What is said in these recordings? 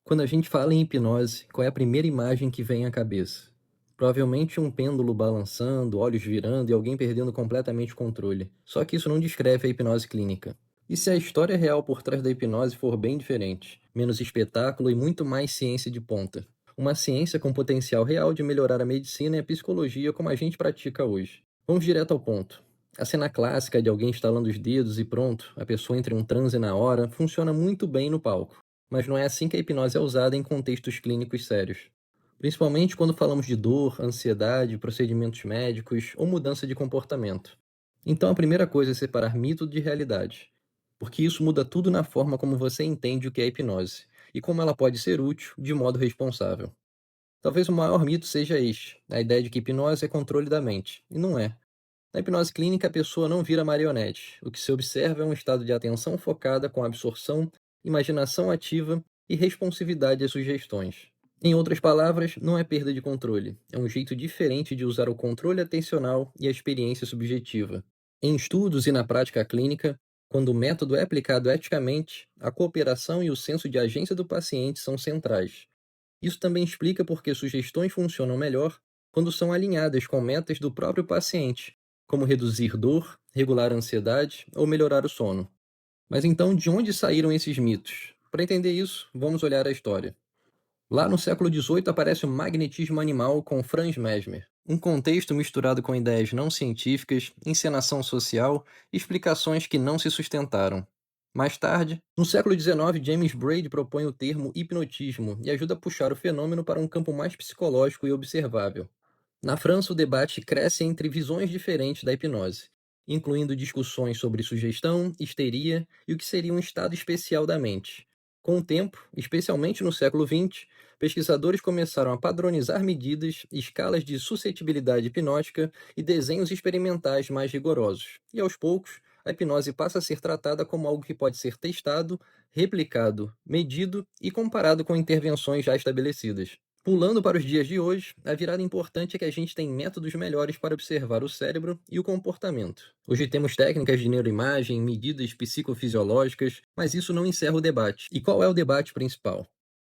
Quando a gente fala em hipnose, qual é a primeira imagem que vem à cabeça? Provavelmente um pêndulo balançando, olhos virando e alguém perdendo completamente o controle. Só que isso não descreve a hipnose clínica. E se a história real por trás da hipnose for bem diferente? Menos espetáculo e muito mais ciência de ponta. Uma ciência com potencial real de melhorar a medicina e a psicologia como a gente pratica hoje. Vamos direto ao ponto. A cena clássica de alguém estalando os dedos e pronto, a pessoa entra em um transe na hora, funciona muito bem no palco. Mas não é assim que a hipnose é usada em contextos clínicos sérios. Principalmente quando falamos de dor, ansiedade, procedimentos médicos ou mudança de comportamento. Então a primeira coisa é separar mito de realidade, porque isso muda tudo na forma como você entende o que é hipnose e como ela pode ser útil de modo responsável. Talvez o maior mito seja este, a ideia de que hipnose é controle da mente, e não é. Na hipnose clínica, a pessoa não vira marionete. O que se observa é um estado de atenção focada com absorção, imaginação ativa e responsividade às sugestões. Em outras palavras, não é perda de controle, é um jeito diferente de usar o controle atencional e a experiência subjetiva. Em estudos e na prática clínica, quando o método é aplicado eticamente, a cooperação e o senso de agência do paciente são centrais. Isso também explica por que sugestões funcionam melhor quando são alinhadas com metas do próprio paciente, como reduzir dor, regular a ansiedade ou melhorar o sono. Mas então, de onde saíram esses mitos? Para entender isso, vamos olhar a história. Lá no século XVIII aparece o magnetismo animal com Franz Mesmer, um contexto misturado com ideias não científicas, encenação social e explicações que não se sustentaram. Mais tarde, no século XIX, James Braid propõe o termo hipnotismo e ajuda a puxar o fenômeno para um campo mais psicológico e observável. Na França, o debate cresce entre visões diferentes da hipnose, incluindo discussões sobre sugestão, histeria e o que seria um estado especial da mente. Com o tempo, especialmente no século XX, pesquisadores começaram a padronizar medidas, escalas de suscetibilidade hipnótica e desenhos experimentais mais rigorosos. E aos poucos, a hipnose passa a ser tratada como algo que pode ser testado, replicado, medido e comparado com intervenções já estabelecidas. Pulando para os dias de hoje, a virada importante é que a gente tem métodos melhores para observar o cérebro e o comportamento. Hoje temos técnicas de neuroimagem, medidas psicofisiológicas, mas isso não encerra o debate. E qual é o debate principal?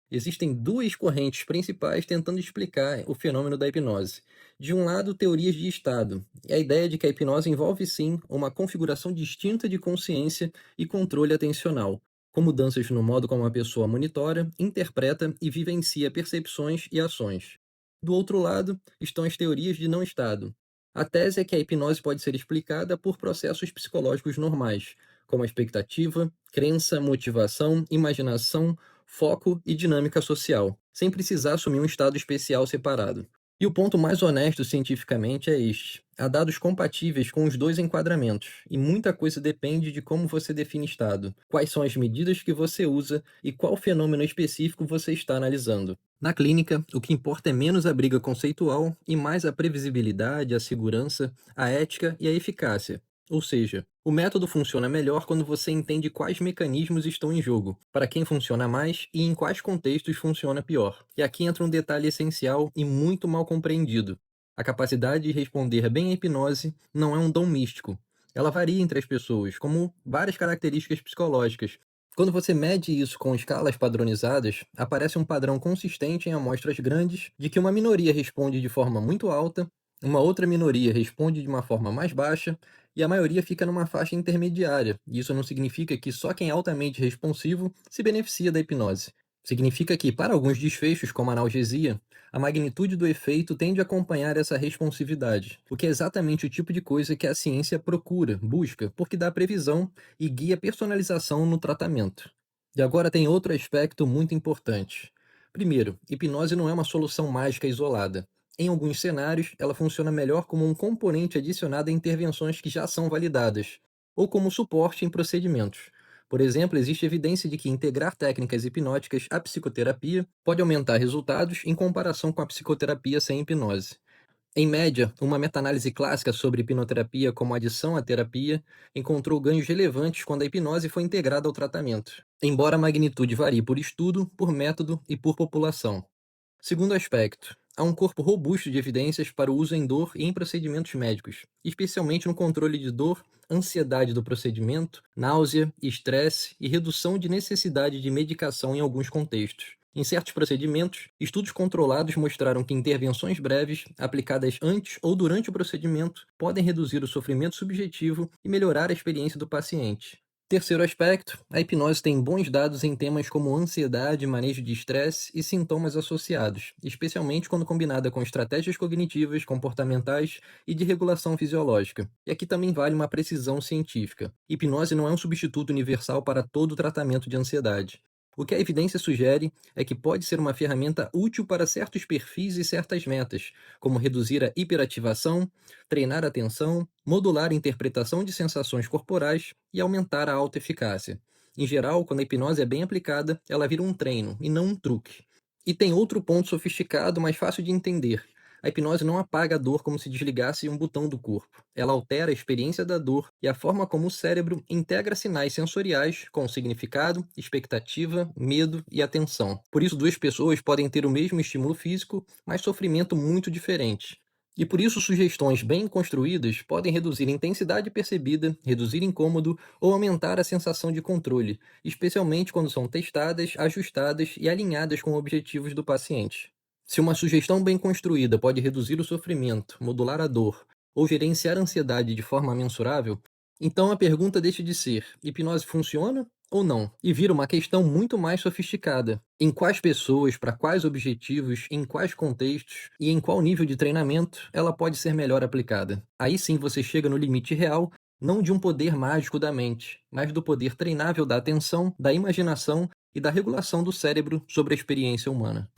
Existem duas correntes principais tentando explicar o fenômeno da hipnose. De um lado, teorias de estado, e a ideia de que a hipnose envolve sim uma configuração distinta de consciência e controle atencional, com mudanças no modo como a pessoa monitora, interpreta e vivencia percepções e ações. Do outro lado, estão as teorias de não estado. A tese é que a hipnose pode ser explicada por processos psicológicos normais, como a expectativa, crença, motivação, imaginação, foco e dinâmica social, sem precisar assumir um estado especial separado. E o ponto mais honesto cientificamente é este: há dados compatíveis com os dois enquadramentos, e muita coisa depende de como você define estado, quais são as medidas que você usa e qual fenômeno específico você está analisando. Na clínica, o que importa é menos a briga conceitual e mais a previsibilidade, a segurança, a ética e a eficácia. Ou seja, o método funciona melhor quando você entende quais mecanismos estão em jogo, para quem funciona mais e em quais contextos funciona pior. E aqui entra um detalhe essencial e muito mal compreendido. A capacidade de responder bem à hipnose não é um dom místico. Ela varia entre as pessoas, como várias características psicológicas. Quando você mede isso com escalas padronizadas, aparece um padrão consistente em amostras grandes de que uma minoria responde de forma muito alta, uma outra minoria responde de uma forma mais baixa e a maioria fica numa faixa intermediária. E isso não significa que só quem é altamente responsivo se beneficia da hipnose. Significa que, para alguns desfechos, como a analgesia, a magnitude do efeito tende a acompanhar essa responsividade, o que é exatamente o tipo de coisa que a ciência procura, busca, porque dá previsão e guia personalização no tratamento. E agora tem outro aspecto muito importante. Primeiro, hipnose não é uma solução mágica isolada. Em alguns cenários, ela funciona melhor como um componente adicionado a intervenções que já são validadas, ou como suporte em procedimentos. Por exemplo, existe evidência de que integrar técnicas hipnóticas à psicoterapia pode aumentar resultados em comparação com a psicoterapia sem hipnose. Em média, uma meta-análise clássica sobre hipnoterapia como adição à terapia encontrou ganhos relevantes quando a hipnose foi integrada ao tratamento, embora a magnitude varie por estudo, por método e por população. Segundo aspecto, há um corpo robusto de evidências para o uso em dor e em procedimentos médicos, especialmente no controle de dor, ansiedade do procedimento, náusea, estresse e redução de necessidade de medicação em alguns contextos. Em certos procedimentos, estudos controlados mostraram que intervenções breves, aplicadas antes ou durante o procedimento, podem reduzir o sofrimento subjetivo e melhorar a experiência do paciente. Terceiro aspecto, a hipnose tem bons dados em temas como ansiedade, manejo de estresse e sintomas associados, especialmente quando combinada com estratégias cognitivas, comportamentais e de regulação fisiológica. E aqui também vale uma precisão científica. Hipnose não é um substituto universal para todo o tratamento de ansiedade. O que a evidência sugere é que pode ser uma ferramenta útil para certos perfis e certas metas, como reduzir a hiperativação, treinar a atenção, modular a interpretação de sensações corporais e aumentar a autoeficácia. Em geral, quando a hipnose é bem aplicada, ela vira um treino e não um truque. E tem outro ponto sofisticado, mas fácil de entender. A hipnose não apaga a dor como se desligasse um botão do corpo. Ela altera a experiência da dor e a forma como o cérebro integra sinais sensoriais com significado, expectativa, medo e atenção. Por isso, duas pessoas podem ter o mesmo estímulo físico, mas sofrimento muito diferente. E por isso, sugestões bem construídas podem reduzir a intensidade percebida, reduzir incômodo ou aumentar a sensação de controle, especialmente quando são testadas, ajustadas e alinhadas com objetivos do paciente. Se uma sugestão bem construída pode reduzir o sofrimento, modular a dor ou gerenciar a ansiedade de forma mensurável, então a pergunta deixa de ser: hipnose funciona ou não? E vira uma questão muito mais sofisticada. Em quais pessoas, para quais objetivos, em quais contextos e em qual nível de treinamento ela pode ser melhor aplicada? Aí sim você chega no limite real, não de um poder mágico da mente, mas do poder treinável da atenção, da imaginação e da regulação do cérebro sobre a experiência humana.